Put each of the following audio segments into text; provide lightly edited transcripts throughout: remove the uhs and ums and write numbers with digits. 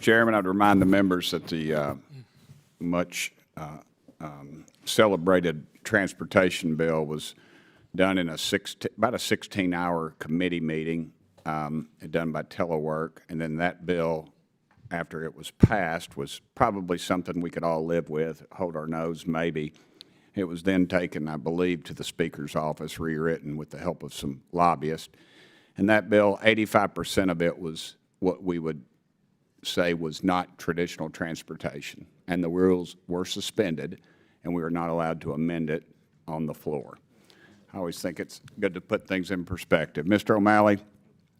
Chairman, I'd remind the members that the much celebrated transportation bill was done in about a 16-hour committee meeting, done by telework, and then that bill, after it was passed, was probably something we could all live with, hold our nose maybe. It was then taken, I believe, to the Speaker's office, rewritten with the help of some lobbyists. And that bill, 85% of it was what we would say was not traditional transportation. And the rules were suspended, and we were not allowed to amend it on the floor. I always think it's good to put things in perspective. Mr. O'Malley,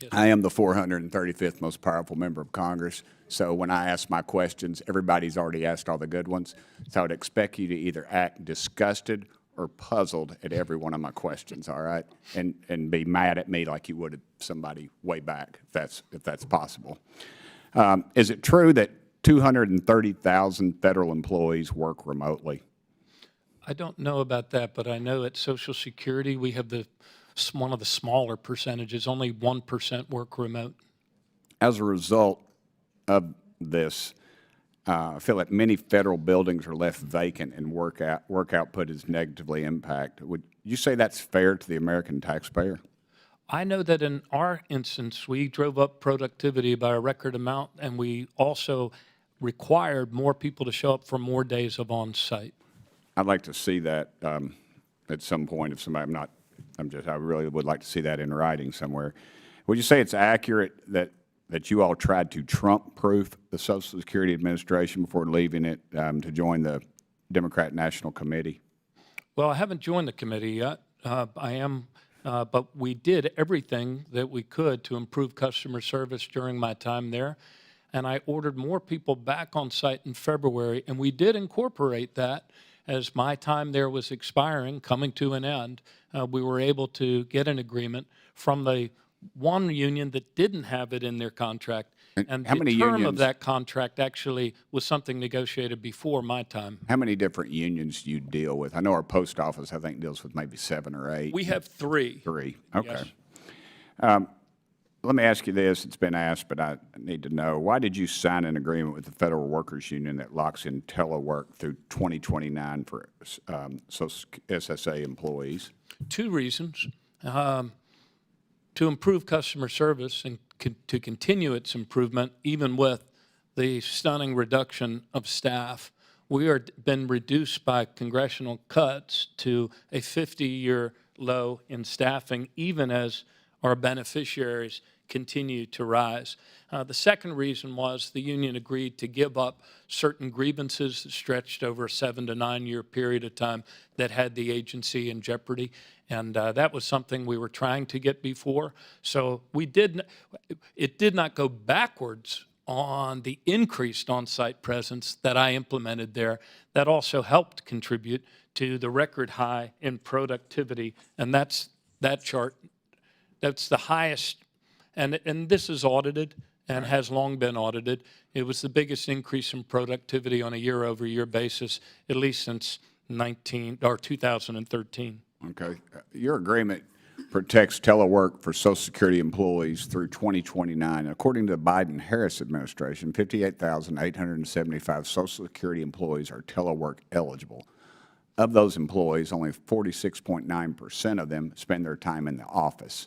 yes. I am the 435th most powerful member of Congress, so when I ask my questions, everybody's already asked all the good ones. So I would expect you to either act disgusted or puzzled at every one of my questions, all right? And be mad at me like you would at somebody way back, if that's possible. Is it true that 230,000 federal employees work remotely? I don't know about that, but I know at Social Security we have one of the smaller percentages, only 1% work remote. As a result of this, I feel that many federal buildings are left vacant and work output is negatively impacted. Would you say that's fair to the American taxpayer? I know that in our instance, we drove up productivity by a record amount, and we also required more people to show up for more days of on-site. I'd like to see that at some point. If somebody, I really would like to see that in writing somewhere. Would you say it's accurate that you all tried to Trump-proof the Social Security Administration before leaving it to join the Democrat National Committee? Well, I haven't joined the committee yet. But we did everything that we could to improve customer service during my time there. And I ordered more people back on site in February, and we did incorporate that as my time there was expiring, coming to an end. We were able to get an agreement from the one union that didn't have it in their contract. And how many term unions of that contract actually was something negotiated before my time. How many different unions do you deal with? I know our post office, I think, deals with maybe 7 or 8. We have 3. 3, okay. Yes. Let me ask you this. It's been asked, but I need to know. Why did you sign an agreement with the Federal Workers Union that locks in telework through 2029 for SSA employees? 2 reasons. To improve customer service and to continue its improvement, even with the stunning reduction of staff. We are been reduced by congressional cuts to a 50-year low in staffing, even as our beneficiaries continue to rise. The second reason was the union agreed to give up certain grievances that stretched over a 7 to 9 year period of time that had the agency in jeopardy. And that was something we were trying to get before. So it did not go backwards on the increased on-site presence that I implemented there. That also helped contribute to the record high in productivity. And that chart, that's the highest, and this is audited and has long been audited. It was the biggest increase in productivity on a year-over-year basis, at least since 2013. Okay. Your agreement protects telework for Social Security employees through 2029. According to the Biden-Harris administration, 58,875 Social Security employees are telework eligible. Of those employees, only 46.9% of them spend their time in the office.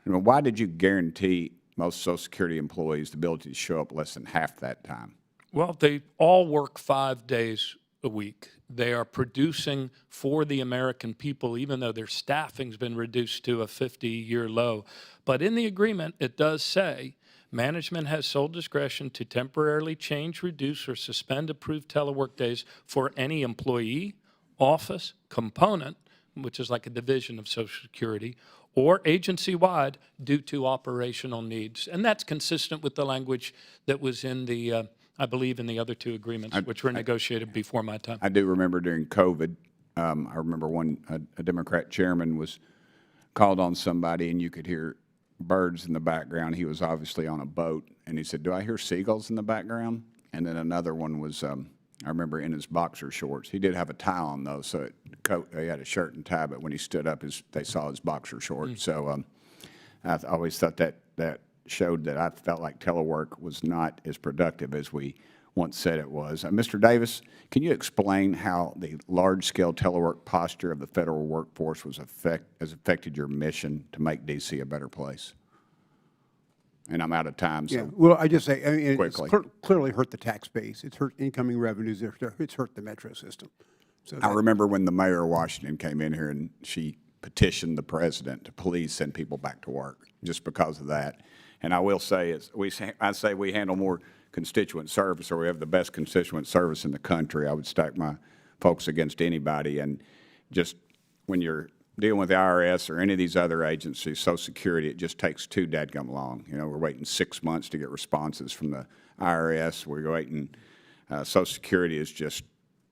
Why did you guarantee most Social Security employees the ability to show up less than half that time? Well, they all work 5 days a week. They are producing for the American people, even though their staffing's been reduced to a 50-year low. But in the agreement, it does say management has sole discretion to temporarily change, reduce, or suspend approved telework days for any employee, office, component, which is like a division of Social Security, or agency-wide due to operational needs. And that's consistent with the language that was in the I believe in the other 2 agreements, which were negotiated before my time. I do remember during COVID, I remember a Democrat chairman was called on somebody, and you could hear birds in the background. He was obviously on a boat, and he said, "Do I hear seagulls in the background?" And then another one was, I remember, in his boxer shorts. He did have a tie on, though, so he had a shirt and tie, but when he stood up, they saw his boxer shorts. So I always thought that showed that I felt like telework was not as productive as we once said it was. Mr. Davis, can you explain how the large-scale telework posture of the federal workforce has affected your mission to make D.C. a better place? And I'm out of time, so. Yeah, well, I just say, I mean, it's Quickly. clearly hurt the tax base. It's hurt incoming revenues. It's hurt the metro system. So I remember when the mayor of Washington came in here and she petitioned the president to please send people back to work just because of that. And I will say, I say we handle more constituent service, or we have the best constituent service in the country. I would stack my folks against anybody. And just when you're dealing with the IRS or any of these other agencies, Social Security, it just takes too dadgum long. You know, we're waiting 6 months to get responses from the IRS. We're waiting. Social Security is just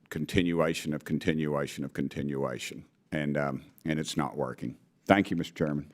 continuation of continuation of continuation, and it's not working. Thank you, Mr. Chairman.